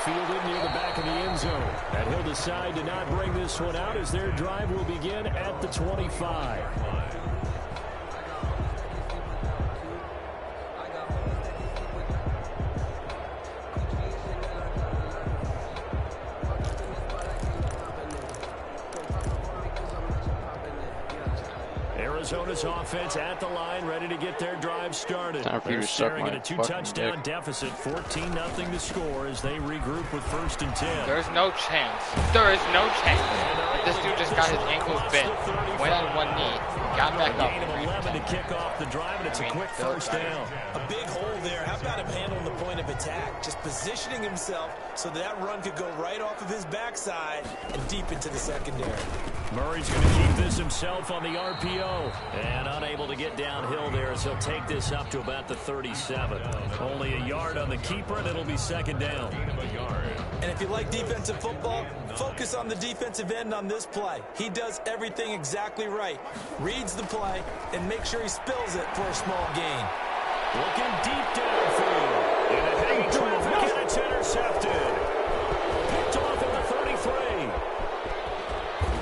fielded near the back of the end zone. And he'll decide to not bring this one out as their drive will begin at the 25. Arizona's offense at the line, ready to get their drive started. They're staring at a two-touchdown deficit, 14-0 to score as they regroup with 1st and 10. There's no chance. There is no chance. This dude just got his ankles bent, went on one knee, got back up. Gain of 11 to kick off the drive, and it's a quick first down. A big hole there. How about him handling the point of attack? Just positioning himself so that run could go right off of his backside and deep into the secondary. Murray's going to keep this himself on the RPO. And unable to get downhill there as he'll take this up to about the 37. Only a yard on the keeper, and it'll be 2nd down. And if you like defensive football, focus on the defensive end on this play. He does everything exactly right. Reads the play and make sure he spills it for a small gain. Looking deep downfield. In a heavy traffic, and it's intercepted. Picked off at the 33.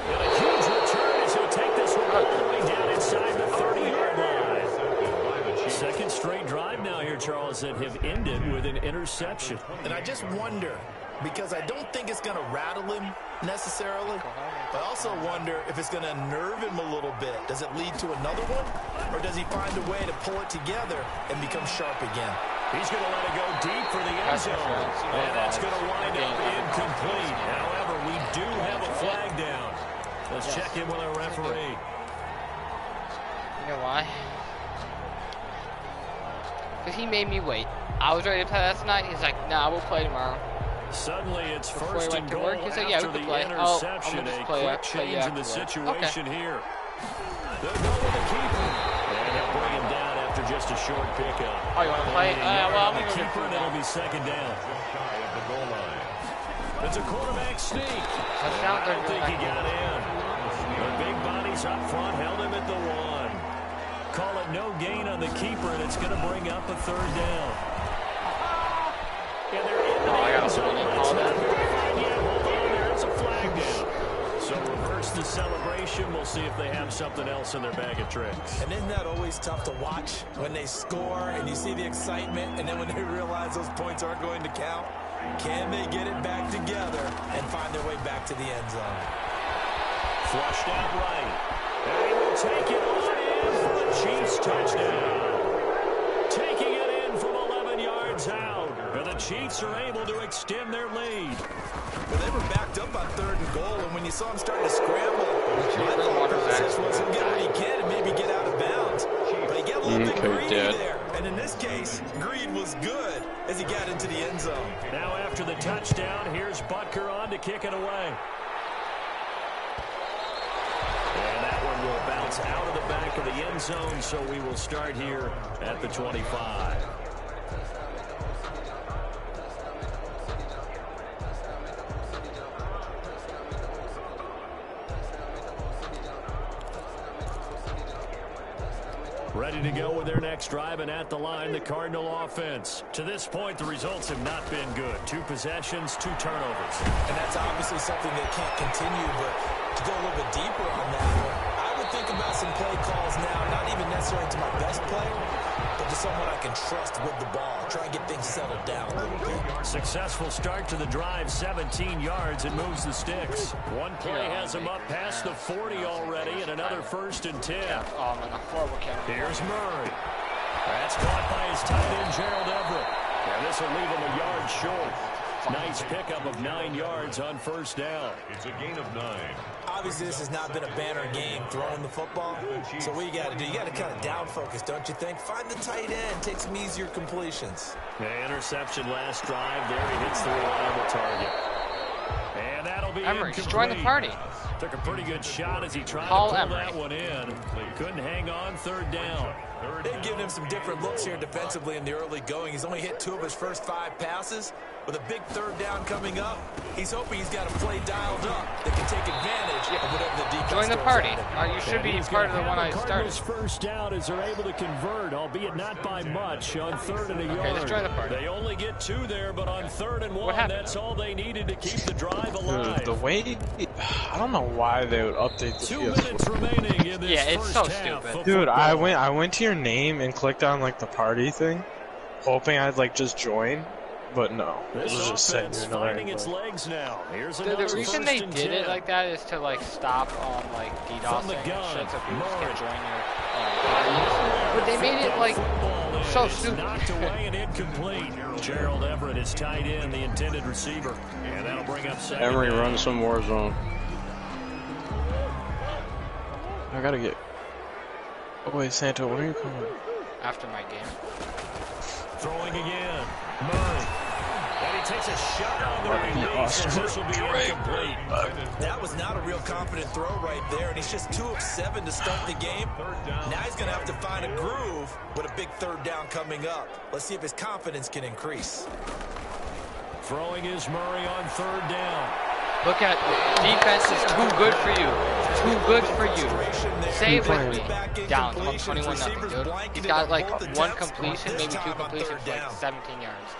And a huge return as he'll take this one all the way down inside the 30-yard line. Second straight drive now here, Charles, that have ended with an interception. And I just wonder, because I don't think it's going to rattle him necessarily. I also wonder if it's going to nerve him a little bit. Does it lead to another one? Or does he find a way to pull it together and become sharp again? He's going to let it go deep for the end zone. And that's going to wind up incomplete. However, we do have a flag down. Let's check in with our referee. You know why? Because he made me wait. I was ready to play last night. He's like, nah, we'll play tomorrow. Suddenly it's Before first and goal he's like, yeah, after the interception. A quick change in the situation here. They'll go with the keeper. And they'll bring him down after just a short pickup. Oh, you want to play? Well, I'm the going to keeper, and it'll be 2nd down. It's a quarterback sneak. I don't think he got in. The big bodies up front held him at the 1. Call it no gain on the keeper, and it's going to bring up a 3rd down. And they're in the end zone. It's not verified yet. Hold on, there's a flag down. So reverse the celebration. We'll see if they have something else in their bag of tricks. And isn't that always tough to watch when they score and you see the excitement, and then when they realize those points aren't going to count? Can they get it back together and find their way back to the end zone? Flushed out right. And he will take it on in for the Chiefs touchdown. Taking it in from 11 yards out. And the Chiefs are able to extend their lead. But they were backed up on 3rd and goal, and when you saw him starting to scramble, my thought process was he'll get what he can and maybe get out of bounds. But he got a little bit greedy there. And in this case, greed was good as he got into the end zone. Now after the touchdown, here's Butker on to kick it away. And that one will bounce out of the back of the end zone, so we will start here at the 25. Ready to go with their next drive, and at the line, the Cardinal offense. To this point, the results have not been good. 2 possessions, 2 turnovers. And that's obviously something that can't continue, but to go a little bit deeper on that one, I would think about some play calls now, not even necessarily to my best player, but to someone I can trust with the ball. Try and get things settled down a little bit. Successful start to the drive, 17 yards, and moves the sticks. One play has him up past the 40 already, and another 1st and 10. Oh, man, a horrible catch. Here's Murray. That's caught by his tight end, Gerald Everett. And this will leave him a yard short. Nice pickup of 9 yards on 1st down. It's a gain of 9. Obviously, this has not been a banner game throwing the football. So what you got to do, you got to kind of down focus, don't you think? Find the tight end, take some easier completions. The interception last drive. There he hits the reliable target. And that'll be Emery, just join the party. Took a pretty good shot as he tried to pull that one in. But couldn't hang on third down. They've given him some different looks here defensively in the early going. He's only hit 2 of his first 5 passes. With a big third down coming up, he's hoping he's got a play dialed up that can take advantage of whatever the defense. Join the party. You should be part of the one I started. First down as they're able to convert, albeit not by much, on 3rd and a yard. Okay, let's join the party. They only get 2 there, but on 3rd and 1, that's all they needed to keep the drive alive. Dude, the way, I don't know why they would update the 2 minutes remaining in this it's so stupid. Dude, I went to your name and clicked on like the party thing, hoping I'd like just join. But no, this was just offense finding its legs now. Here's the reason they did it like that is to like stop on like DDoSing and shit, so people just can join your parties. But they made it like so stupid. Knocked away and incomplete. Gerald Everett is tight end, the intended receiver, and that'll bring up second. Emery runs some war zone. I gotta get. Oh wait, Santo, when are you coming? After my game. Throwing again. Murray. And he takes a shot on the release. This will be incomplete. That was not a real confident throw right there, and he's just 2 of 7 to start the game. Now he's going to have to find a groove with a big third down coming up. Let's see if his confidence can increase. Throwing is Murray on 3rd down. Look at defense is too good for you. Too good for you. Say it with me. Down 21-0, dude. He's got like 1 completion, maybe 2 completions for like 17 yards.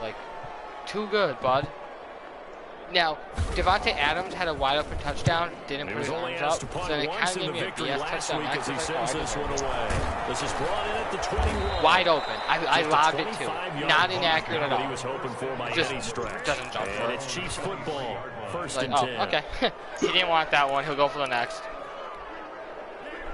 Like, too good, bud. Now, Devontae Adams had a wide open touchdown, didn't put his arms up, so then it kind of gave me a BS touchdown. As he sends this one away. This is brought in at the 21. Wide open. I lobbed it too. Not inaccurate at all. He was hoping for by any stretch. Doesn't jump for and it. It's Chiefs football. 1st and 10. Okay. He didn't want that one. He'll go for the next.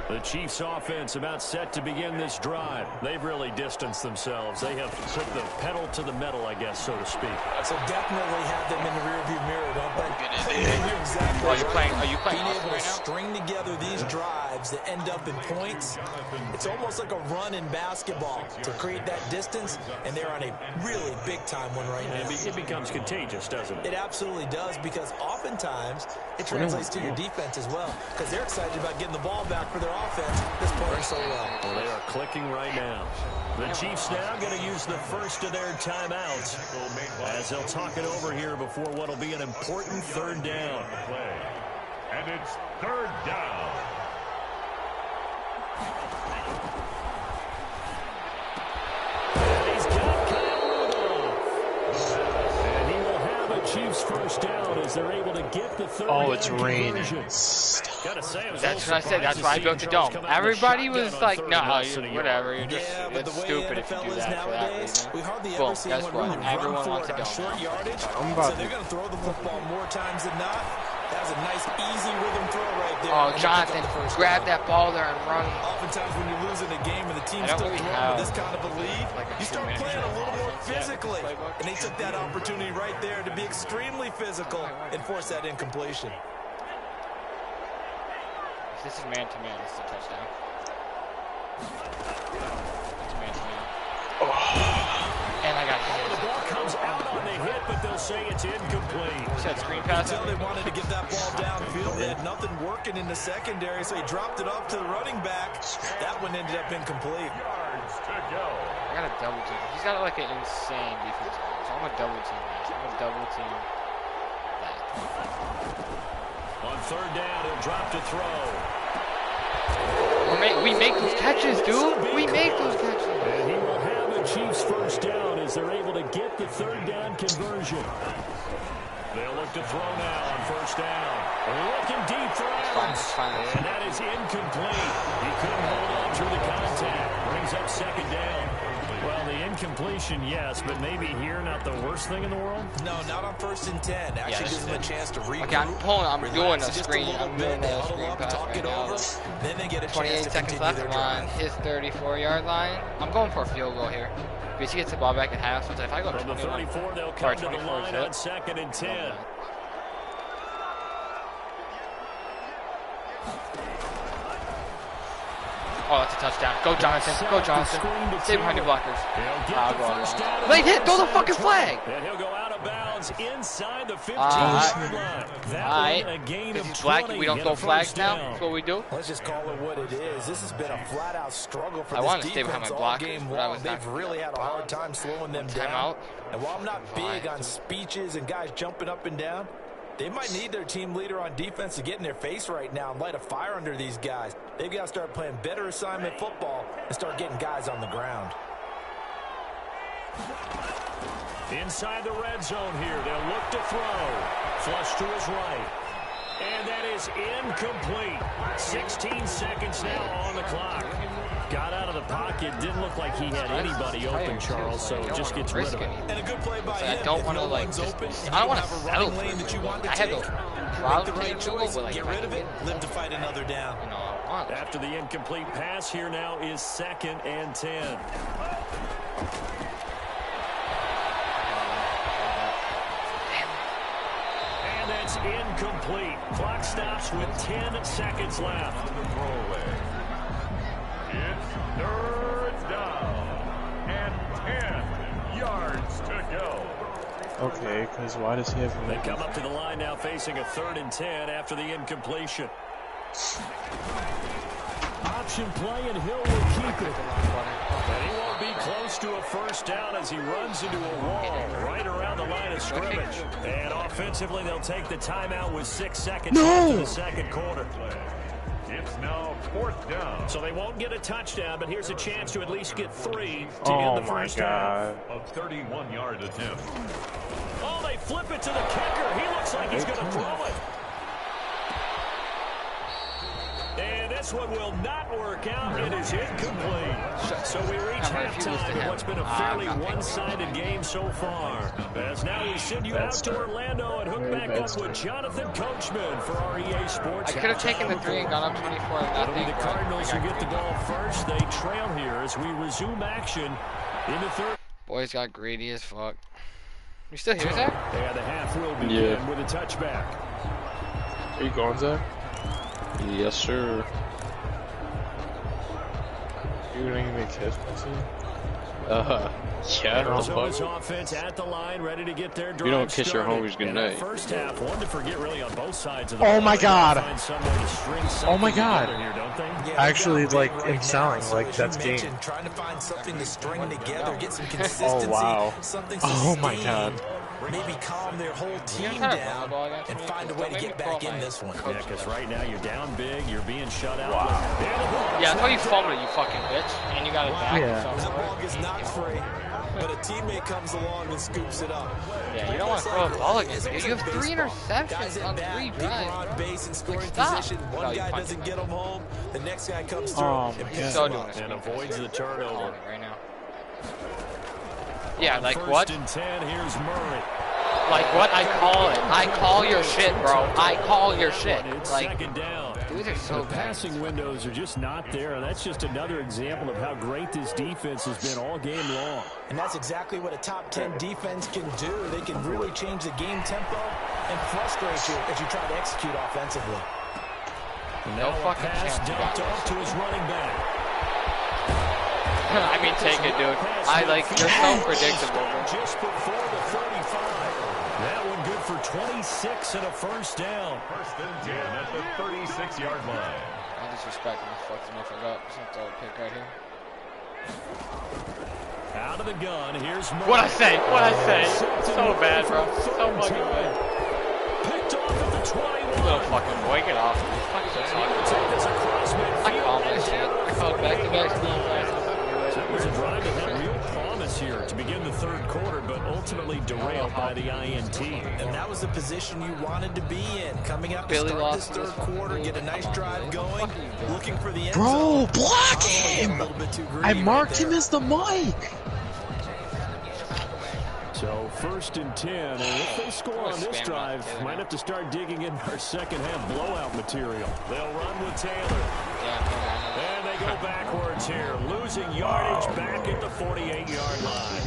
The Chiefs offense about set to begin this drive. They've really distanced themselves. They have put the pedal to the metal, I guess, so to speak. So definitely have them in the rearview mirror, don't they? Exactly. Are you playing Being able to right now? string together these drives that end up in points, it's almost like a run in basketball to create that distance, and they're on a really big-time one right now. It becomes contagious, doesn't it? It absolutely does, because oftentimes it translates to your defense as well, because they're excited about getting the ball back for their offense that's playing so well. Well, they are clicking right now. The Chiefs now going to use the first of their timeouts as they'll talk it over here before what will be an important 3rd down. And it's 3rd down. And he's got Kyle Rudolph. And he will have a Chiefs first down as they're able to get the 3rd down. Oh, it's raining. That's what I said. That's why I built the dome. Everybody was like, no, whatever. You're just, it's stupid if you do that for that reason. Boom, guess what? Everyone wants a dome. So they're going to throw the football more times than not. That was a nice, easy rhythm throw right there. Oh, Jonathan, grab that ball there and run. Oftentimes when you're losing a game and the team's still throwing with this kind of a lead, you start playing a little more physically. And they took that opportunity right there to be extremely physical and force that incompletion. This is man-to-man. This is a touchdown. It's man-to-man. Oh. And I got hit. The ball comes out on the hit, but they'll say it's incomplete. Said screen pass. Until they wanted to get that ball downfield, they had nothing working in the secondary, so he dropped it off to the running back. That one ended up incomplete. I got a double team. He's got like an insane defense. So I'm gonna double team that. I'm gonna double team that. On 3rd down, he'll drop to throw. We make those catches, dude. We make those catches. And he will have a Chiefs first down as they're able to get the 3rd down conversion. They'll look to throw now on 1st down. Looking deep for Adams. And that is incomplete. He couldn't hold on through the contact. Brings up 2nd down. Well, the incompletion, yes, but maybe here not the worst thing in the world? No, not on 1st and 10. Actually gives them a chance to regroup. Okay, I'm doing a screen. I'm doing a screen pass right now. Then they get a 28 seconds left on his 34-yard line. I'm going for a field goal here. Because he gets the ball back at half, so if I go from the 34, they'll come to the line on 2nd and 10. Oh, that's a touchdown. Go, Jonathan. Go, Jonathan. Stay behind your blockers. Late hit. Throw the fucking flag. And he'll go out of bounds inside the 15-yard line. Alright. Because he's black, we don't throw flags now. That's what we do. Let's just call it what it is. This has been a flat-out struggle for I this wanted to stay behind defense my all blockers, game but I long. was They've not. really had a hard time slowing them down. Timeout. And while I'm not big on speeches and guys jumping up and down, they might need their team leader on defense to get in their face right now and light a fire under these guys. They've got to start playing better assignment football and start getting guys on the ground. Inside the red zone here, they'll look to throw. Flush to his right. And that is incomplete. 16 seconds now on the clock. Got out of the pocket. Didn't look like he had anybody open, Charles, so just gets rid of it. And a good play by him. I don't want to, like, I don't want to settle for it. I have no problem with the goal, but, like, get rid of it, live to fight another down. You know, I want it. After the incomplete pass, here now is 2nd and 10. And that's incomplete. Clock stops with 10 seconds left. It's 3rd down and 10 yards to go. Okay, because why does he have... They come up to the line now facing a 3rd and 10 after the incompletion. Option play, and Hill will keep it. And he won't be close to a first down as he runs into a wall right around the line of scrimmage. And offensively, they'll take the timeout with 6 seconds left in the second quarter. It's now 4th down. So they won't get a touchdown, but here's a chance to at least get 3 to end the first half. A 31-yard attempt. Oh, they flip it to the kicker. He looks like he's going to throw it. And this one will not work out. It is incomplete. So we reach halftime in what's been a fairly one-sided game so far. As now we send you out to Orlando and hook back up with Jonathan Coachman for our EA Sports. I could have taken the 3 and gone up 24-0. It'll be the Cardinals who get the ball first. They trail here as we resume action in the third. Boys got greedy as fuck. You still here, Zach? Yeah, the half will begin with a touchback. Are you going, Zach? Yes, sir. You're going to make his Yeah, Arizona's offense at the line, ready to get their drive. You don't kiss your homies goodnight. First half, one to forget really on both sides of the Oh ball. my God! Oh my God! Here, don't they? Actually, like, in selling, like, that's game. Trying to find something to string together, get some consistency. Oh, wow. Something Oh my sustained. God. Maybe calm their whole team down and find a way to get back in this one. Yeah, because right now you're down big, you're being shut out. Wow. Yeah, I thought you fumbled it, you fucking bitch. And you got it back. Yeah. That ball gets knocked free, but a teammate comes along and scoops it up. Yeah, you don't want to throw a ball against it. You have 3 interceptions on 3 drives. On base and scoring Stop. position. One guy doesn't get them home. The next guy comes through Oh, and my picks So them doing up. this. And avoids the turnover. Right now. Yeah, like First what? and 10, here's Murray. Like what? I call it. I call your shit, bro. I call your shit. It's Like, second down. dudes are so The bad. passing windows are just not there. That's just another example of how great this defense has been all game long. And that's exactly what a top 10 defense can do. They can really change the game tempo and frustrate you as you try to execute offensively. No Now a fucking pass chance. dumped off to his running back. I mean, take it, dude. I like, you're so predictable, bro. Just before the 35. That one good for 26 and a first down. 1st and 10 at the 36-yard line. I disrespect him. I fucked him up. I got some throw a pick right here. Out of the gun, here's Murray. What I say? What I say? So bad, bro. So fucking bad. Picked off at the 21. Little fucking boy, get off. Fucking Take this across midfield. I call that shit. I call it back-to-back steals. That was a drive that had real promise here to begin the third quarter, but ultimately derailed by the INT. And that was the position you wanted to be in. Coming out to Billy start this lost third this quarter, one. get a nice drive going, looking for the end Bro, zone. block A him! little bit too greedy I right marked there. him as the mic! So 1st and 10, and if they score on this drive, might have to start digging in our second half blowout material. They'll run with Taylor. And they go backwards here, losing yardage back at the 48-yard line.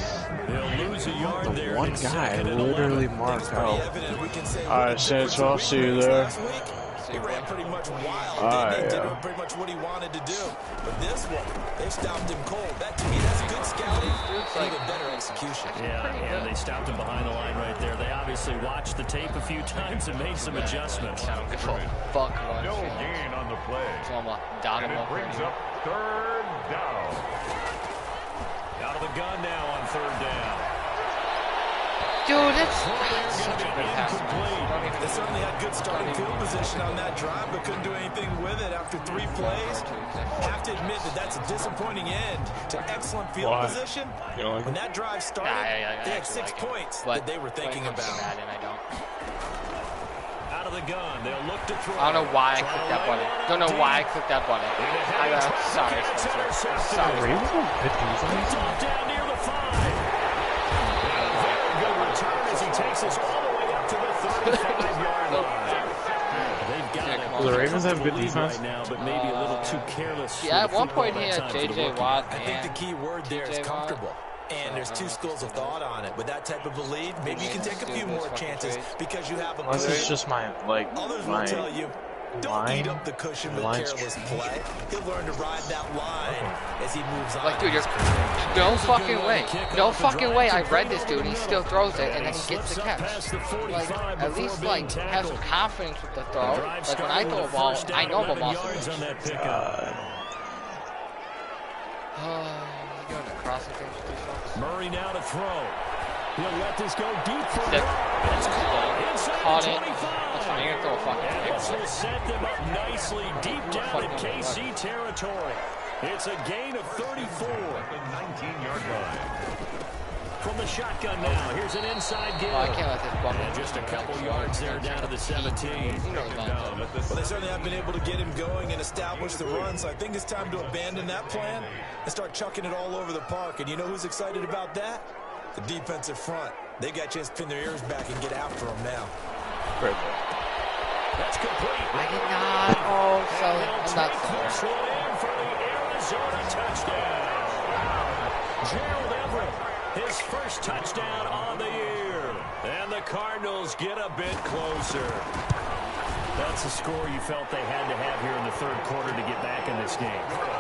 They'll lose a yard The there. one It's guy 2nd and literally 11. marked Pretty out. evident we can say Alright, Saints, I'll see you there. last week. He ran pretty much wild, didn't he? Did pretty much what he wanted to do. But this one, they stopped him cold. That, to me, that's good scouting and even better execution. Yeah, they stopped him behind the line right there. They obviously watched the tape a few times and made some adjustments. I don't give a fuck. No gain on the play. And it brings up third down. Out of the gun now on third down. Dude, it's such a good pass. They certainly had good starting field position on that drive, but couldn't do anything with it after 3 plays. Have to admit that that's a disappointing end to excellent field position. When that drive started, they had 6 points that they were thinking about. Out of the gun, they'll look to throw. I don't know why I clicked that button. Don't know why I clicked that button. Sorry, Spencer. Sorry. Down near the 5. Good return as he takes us all the way up to the 35-yard line. They've got it. The Ravens have good defense right now, but maybe a little too careless. Yeah, at one point he had J.J. Watt. I think the key word there is comfortable. And there's 2 schools of thought on it. With that type of a lead, maybe you can take a few more chances because you have a unless it's just my others will tell you, don't eat up the cushion with careless play. He'll learn to ride that line as he moves on. Like, dude, no fucking way. No fucking way. I read this dude. He still throws it, and then he gets the catch. Like, at least, like, have some confidence with the throw. Like, when I throw a ball, I know I'm a monster. Murray now to throw. He'll let this go deep for Caught it. That's fine. You're gonna throw a fucking this will set them up nicely deep down in KC territory. It's a gain of 34. At the 19-yard line. From the shotgun now, here's an inside give. Oh, I can't let this bump. And just a couple yards there down to the 17. Well, they certainly have been able to get him going and establish the run, so I think it's time to abandon that plan and start chucking it all over the park. And you know who's excited about that? The defensive front. They got a chance to pin their ears back and get after him now. Great. That's complete. I did not. Oh, so I'm not This one in for the Arizona touchdown. Gerald Everett, his first touchdown on the year. And the Cardinals get a bit closer. That's a score you felt they had to have here in the third quarter to get back in this game.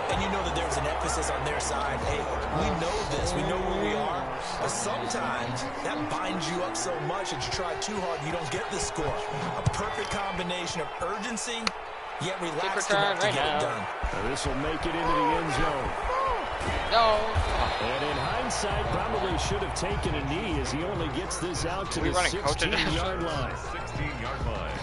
And you know that there's an emphasis on their side. Hey, we know this. We know where we are. But sometimes that binds you up so much that you try too hard and you don't get the score. A perfect combination of urgency, yet relaxed enough to get it done. This will make it into the end zone. No. And in hindsight, probably should have taken a knee as he only gets this out to the 16-yard line. 16-yard line.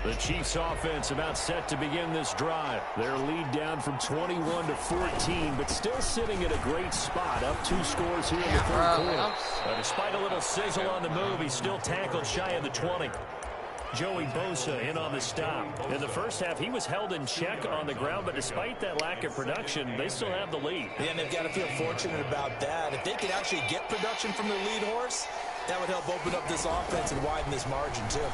The Chiefs offense about set to begin this drive. Their lead down from 21 to 14, but still sitting at a great spot. Up 2 scores here in the third quarter. Despite a little sizzle on the move, he's still tackled shy of the 20. Joey Bosa in on the stop. In the first half, he was held in check on the ground, but despite that lack of production, they still have the lead. Yeah, and they've got to feel fortunate about that. If they could actually get production from their lead horse, that would help open up this offense and widen this margin, too.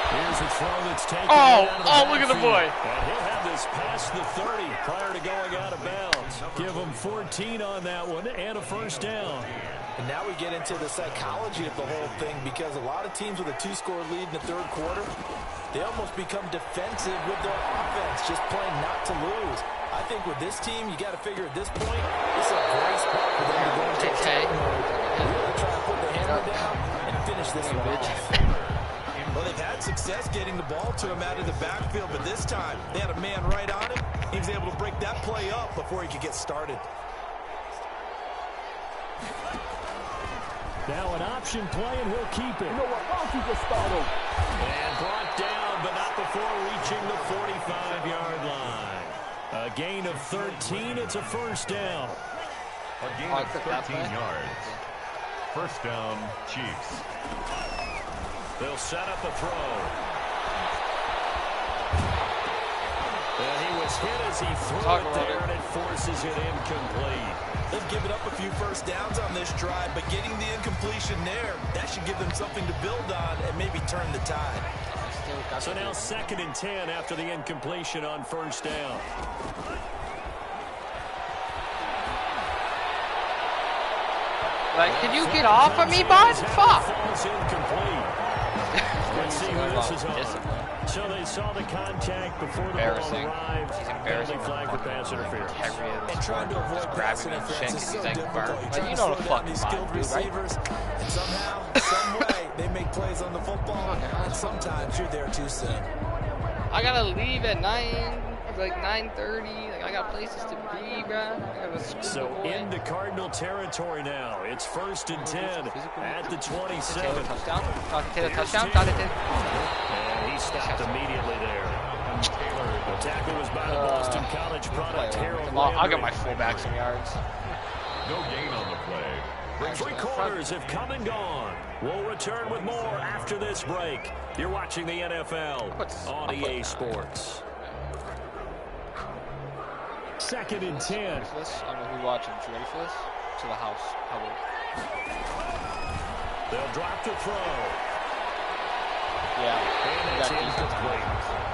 Here's a throw that's taken. Look at the boy. And he'll have this past the 30 prior to going out of bounds. Give him 14 on that one and a first down. And now we get into the psychology of the whole thing because a lot of teams with a 2-score lead in the third quarter, they almost become defensive with their offense, just playing not to lose. I think with this team, you got to figure at this point, this is a great spot for them to go into attack mode. Really try to put the hammer down and finish this one off. Well, they've had success getting the ball to him out of the backfield, but this time they had a man right on him. He was able to break that play up before he could get started. Now an option play, and he'll keep it. You know what? Why don't you just start over? And brought down, but not before reaching the 45-yard line. A gain of 13. It's a first down. A gain of 13 yards. First down, Chiefs. They'll set up a throw. And he was hit as he threw it there, and it forces it incomplete. They've given up a few first downs on this drive, but getting the incompletion there, that should give them something to build on and maybe turn the tide. So now 2nd and 10 after the incompletion on first down. Like, can you get off of me, bud? Fuck. Falls incomplete. Let's see who this is on. Discipline. So they saw the contact before the ball Embarrassing. arrived. He's embarrassing. Flag for pass interference. And trying to avoid grabbing pass his chin interference is because so he's like, difficult. burn. You Like, try you to know slow the down fucking these vibe, skilled dude, right? receivers, and somehow, some way, they make plays on the football, and sometimes you're there too soon. I gotta leave at 9:30. Like, I got places to be, bro. I gotta school So boy. into Cardinal territory now. It's 1st and 10 at the 27. Touchdown. Jonathan Taylor touchdown. Jonathan Taylor. And he stopped immediately there. The tackle was by the Boston College product Harold I'll get Landry. my fullback some yards. No gain on the play. Three quarters have come and gone. We'll return with more after this break. You're watching the NFL on EA Sports. 2nd and 10. Ready for this? I don't know who's watching. You ready for this? To the house. Probably. They'll drop the throw. Yeah. And that's incomplete.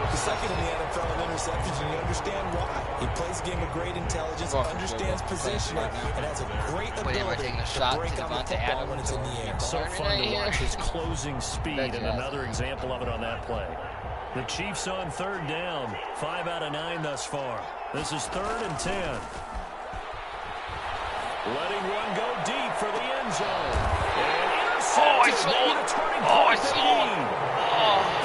The second in the NFL in interceptions, and you understand why. He plays a game of great intelligence, understands positioning, and has a great ability to break on the football when it's in the air. So fun to watch his closing speed, and another example of it on that play. The Chiefs on 3rd down. 5 out of 9 thus far. This is 3rd and 10. Letting one go deep for the end zone. And intercepted. I saw it.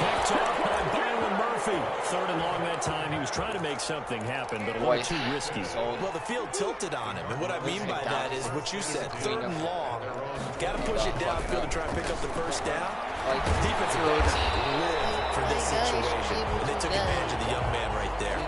Picked off by Byron Murphy. 3rd and long that time. He was trying to make something happen, but a little too risky. Well, the field tilted on him, and what I mean by that is what you said, 3rd and long. Got to push it downfield to try and pick up the first down. Defensive backs live for this situation, and they took advantage of the young man right there.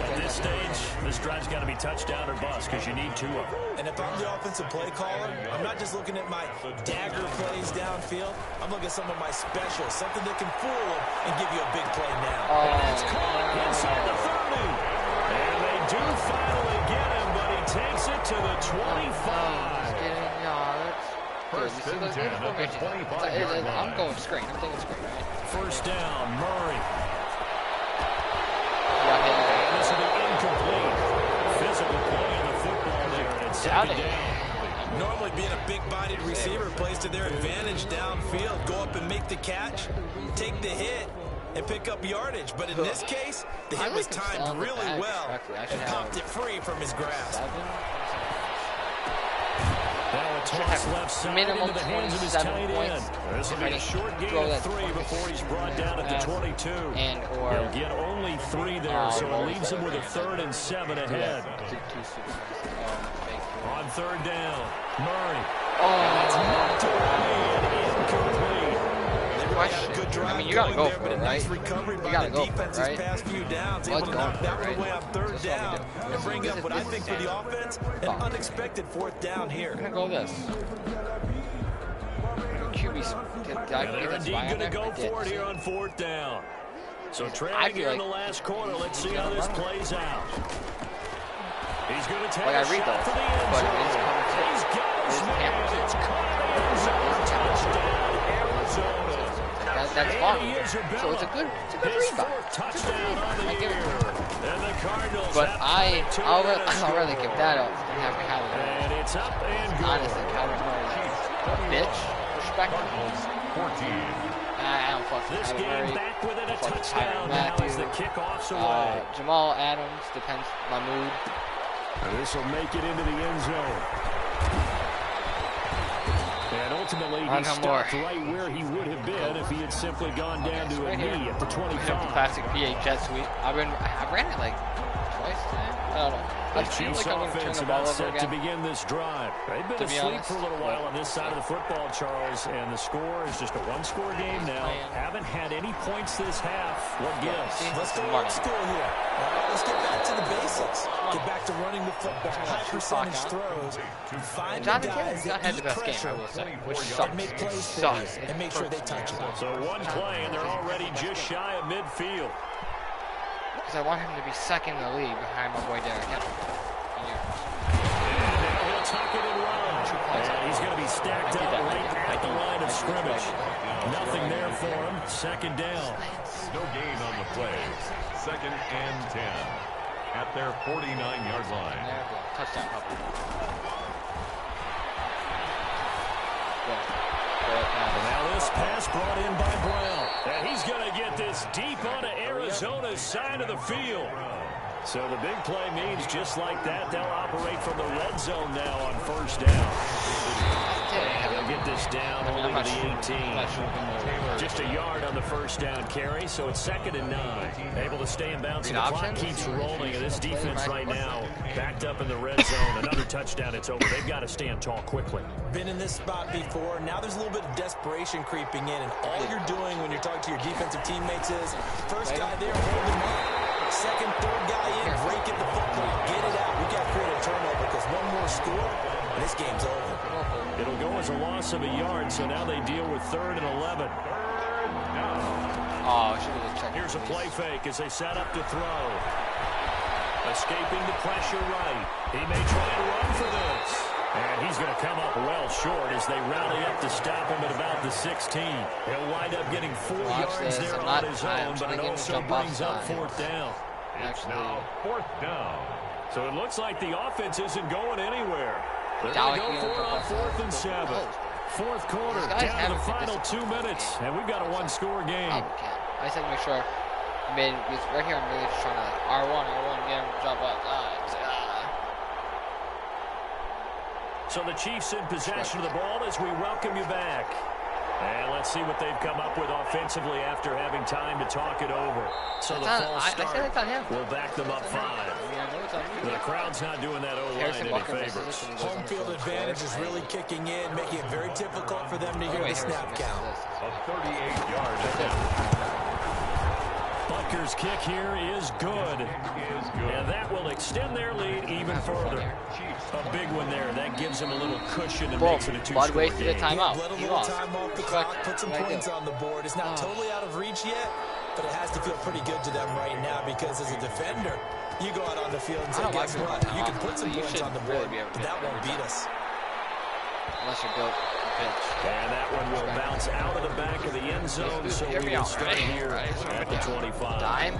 At this stage, this drive's got to be touchdown or bust because you need 2 of them. And if I'm the offensive play caller, I'm not just looking at my dagger plays downfield. I'm looking at some of my specials, something that can fool them and give you a big play now. And it's caught inside the 30. And they do finally get him, but he takes it to the 25. First and 10 at the 25-yard line. I'm going screen. I'm thinking screen, right? 1st down, Murray. Yeah, And this will be incomplete. Physical play in the football there, and it's 2nd down. Normally being a big-bodied receiver plays to their advantage downfield. Go up and make the catch, take the hit, and pick up yardage. But in this case, the hit was timed really well and popped it free from his grasp. Now a toss left side minimum into the hands of his tight 27 end. points. This will be a short gain of 3 before he's brought down at the 22. He'll get only 3 there, so it leaves him with a 3rd and 7 ahead. On 3rd down, Murray. That's knocked away and incomplete. I mean, you gotta go for it, right? You gotta go for it, right? Past few downs, able to knock that one away on 3rd down and bring up what I think for the offense, an unexpected 4th down here. I'm gonna go this. QB's They're indeed going to go for it here on 4th down. So trailing here in the last quarter. Let's see how this plays out. He's going to take a shot for the end zone. He's got his man. It's caught in the end zone. Touchdown, Arizona. That's fine. So it's a good rebound. Touchdown on the year. And the Cardinals. But I'll rather give that up than have Kyler Murray. And it's up and good. Honestly, Kyler Murray, bitch, respect him. 14. I don't fuck with This Kyler game Murray. back within a Fuck touchdown Tyrann now as Mathieu. the kickoff's away. Jamal Adams, depends my mood. And this will make it into the end zone. And ultimately, he stopped right where he would have been if he had simply gone down to a knee at the 25. Classic PA jet sweep. I ran it like twice today. I don't know. The Chiefs offense about set to begin this drive. They've been asleep for a little while on this side of the football, Charles, and the score is just a one-score game now. Haven't had any points this half. What gives? Let's go old school here. Let's get back to the basics. Get back to running the football, high percentage throws. Find the guys that had the eat best game, I pressure will say, which and sucks. make plays for you and make sure they touch it. So one play, and they're already just shy of midfield. Because I want him to be second in the league behind my boy Derrick Henry. And now he'll tuck it and run. And he's going to be stacked up right at the line of scrimmage. Nothing there for him. 2nd down. No gain on the play. 2nd and 10 at their 49-yard line. Touchdown, Hubbard. Now this pass brought in by Brown. And he's going to get this deep onto Arizona's side of the field. So the big play means just like that, they'll operate from the red zone now on first down. And they'll get this down only to the 18. Just a yard on the first down carry, so it's 2nd and 9. Able to stay in bounds, and the clock keeps rolling. And this defense right now backed up in the red zone. Another touchdown, it's over. They've got to stand tall quickly. Been in this spot before. Now there's a little bit of desperation creeping in, and all you're doing when you're talking to your defensive teammates is first guy there, hold him up. Second, third guy in, break it the football, get it out. We got to create a turnover because one more score, and this game's over. It'll go as a loss of a yard, so now they deal with 3rd and 11. Oh, should have checked. Here's a play fake as they set up to throw. Escaping the pressure right. He may try and run for this. And he's going to come up well short as they rally up to stop him at about the 16. He'll wind up getting 4 yards there on his own, but it also brings up 4th down. It's now 4th down. So it looks like the offense isn't going anywhere. They're going to go for it on 4th and 7. 4th quarter, down to the final 2 minutes, and we've got a 1-score game. I just had to make sure. I mean, right here, I'm really just trying to R1, get him to drop out. So the Chiefs in possession of the ball as we welcome you back. And let's see what they've come up with offensively after having time to talk it over. So the false start will back them up 5. The crowd's not doing that O-line any favors. Home field advantage is really kicking in, making it very difficult for them to hear the snap count. A 38-yard attempt. Butker's kick here is good. And that will extend their lead even further. A big one there. That gives them a little cushion and makes it a 2-score game. Wasted a timeout. Let a little time off the clock, put some points on the board. It's not totally out of reach yet, but it has to feel pretty good to them right now because as a defender, you go out on the field and say, guess what? You can put some points on the board, but that won't beat us. Unless you're built to pitch. And that one will bounce out of the back of the end zone, so we will start here at the 25. Dime.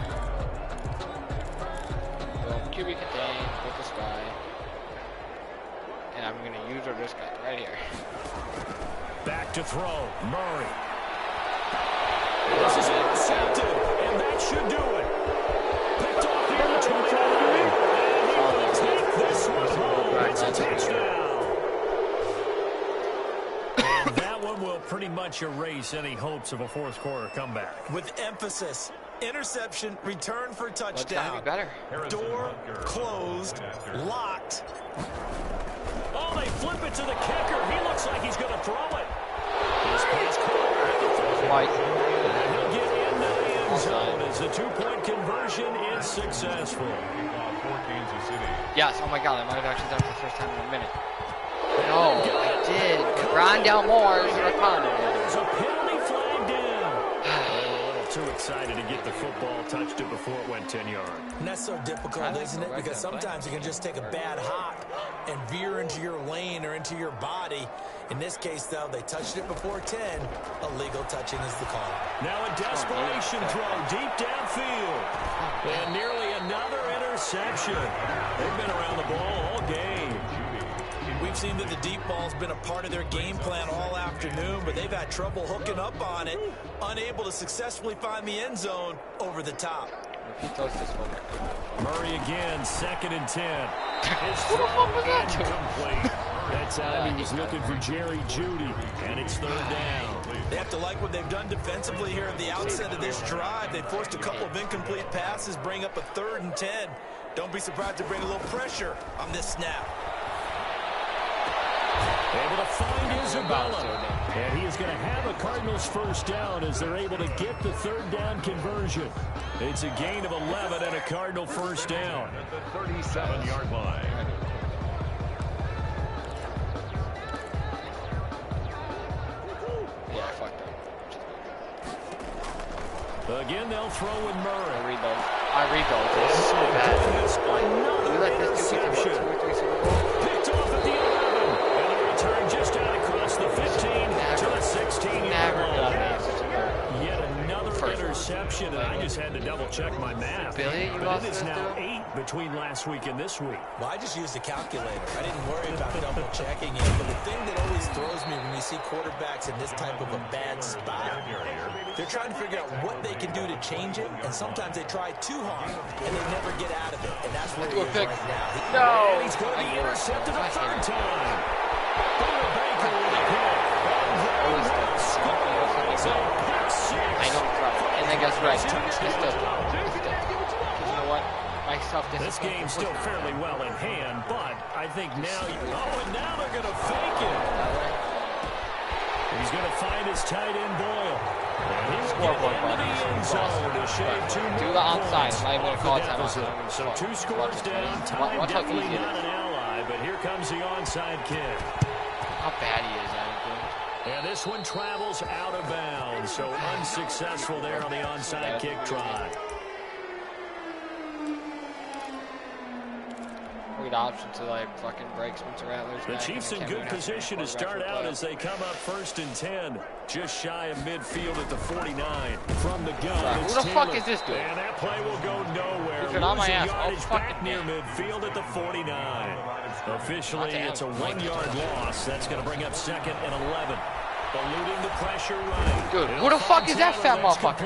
QB contain, with this guy. And I'm going to use this guy right here. Back to throw, Murray. This is intercepted, and that should do it. Picked off here at 29. And he will take this one home. It's a touchdown. And that one will pretty much erase any hopes of a 4th quarter comeback. With emphasis. Interception, return for touchdown. Be better. Door closed, locked. Oh, they flip it to the kicker. He looks like he's going to throw it. This pass caught. And he'll get into the end zone as the 2-point conversion is successful. Yes, oh my God, I might have actually done it for the first time in a minute. No, I did. Rondell Moore is responding. There's a penalty flag down. A little too excited to get the football, touched it before it went 10 yards. And that's so difficult, isn't it? Because sometimes you can just take a bad hop and veer into your lane or into your body. In this case, though, they touched it before 10. Illegal touching is the call. Now a desperation throw deep downfield. And nearly another interception. They've been around the ball all game. We've seen that the deep ball's been a part of their game plan all afternoon, but they've had trouble hooking up on it, unable to successfully find the end zone over the top. Murray again, 2nd and 10. His throw incomplete. That time he was looking for Jerry Jeudy, and it's 3rd down. They have to like what they've done defensively here at the outset of this drive. They forced a couple of incomplete passes, bring up a 3rd and 10. Don't be surprised to bring a little pressure on this snap. Able to find Isabella. And he is going to have a Cardinals first down as they're able to get the 3rd down conversion. It's a gain of 11 and a Cardinal first down. At the 37-yard line. Yeah, I fucked up. Again, they'll throw with Murray. I read those. It's so bad. Another interception. Picked off at the 11. And the return just out across the 15 to the 16-yard line. Yet another interception, and I just had to double-check my math. Billy, you but lost it is this now too? 8 between last week and this week? Well, I just used a calculator. I didn't worry about double checking it. But the thing that always throws me when you see quarterbacks in this type of a bad spot, they're trying to figure out what they can do to change it, and sometimes they try too hard, and they never get out of it. And that's where he is right now. No! And he's going to be intercepted a third time. Baker with a I know it's right. And then guess what? You know what? My self-discipline. This game's still fairly well in hand, but I think now... Oh, and now they're going to fake it. He's going to find his tight end Boyle. Scoreboard, do the onside. I'm not even going to call it timeout. So 2 scores down. Time definitely not an ally, but here comes the onside kick. How bad he is, Adam. And this one travels out of bounds, so unsuccessful there on the onside kick try. Great option to like fucking break Spencer Rattler's The Chiefs in good position to start out as they come up 1st and 10, just shy of midfield at the 49. From the gun, who the fuck is this dude? And that play will go nowhere. If you're on my ass, Yardage back near midfield at the 49. Officially, it's a 1-yard loss. That's going to bring up 2nd and 11. Eluding the pressure right. Dude, who the fuck is that fat motherfucker?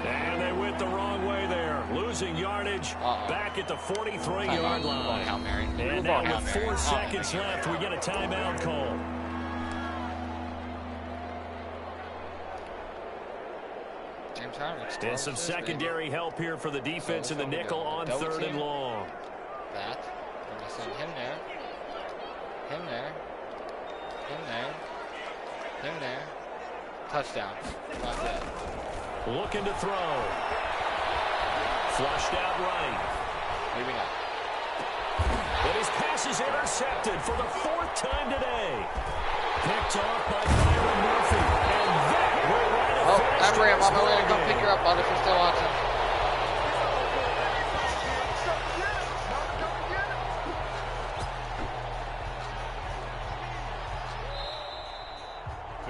And they went the wrong way there. Losing yardage back at the 43-yard line. And now with 4 seconds left, we get a timeout call. And some secondary help here for the defense in the nickel on 3rd and long. That. I'm going to send him there. Him there. Him there. Him there. Touchdown. Not that. Looking to throw. Flushed out right. Maybe not. And his pass is intercepted for the 4th time today. Picked off by Byron Murphy. And that will run it. Oh, Emery, I'm on my way to come pick her up, brother, if you're still watching.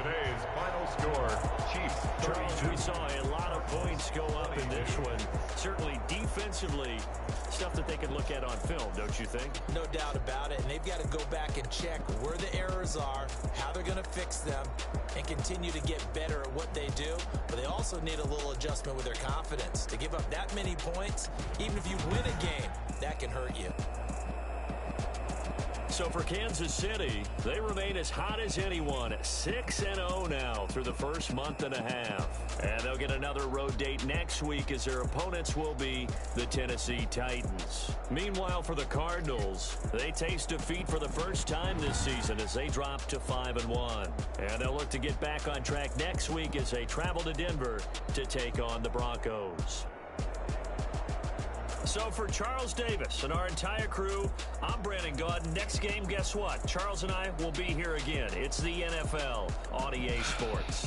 Today's final score, Chiefs. Charles, we saw a lot of points go up in this one. Certainly defensively, stuff that they can look at on film, don't you think? No doubt about it. And they've got to go back and check where the errors are, how they're going to fix them, and continue to get better at what they do. But they also need a little adjustment with their confidence. To give up that many points, even if you win a game, that can hurt you. So for Kansas City, they remain as hot as anyone, 6-0 now through the first month and a half. And they'll get another road date next week as their opponents will be the Tennessee Titans. Meanwhile, for the Cardinals, they taste defeat for the first time this season as they drop to 5-1. And they'll look to get back on track next week as they travel to Denver to take on the Broncos. So for Charles Davis and our entire crew, I'm Brandon Gaudin. Next game, guess what? Charles and I will be here again. It's the NFL on EA Sports.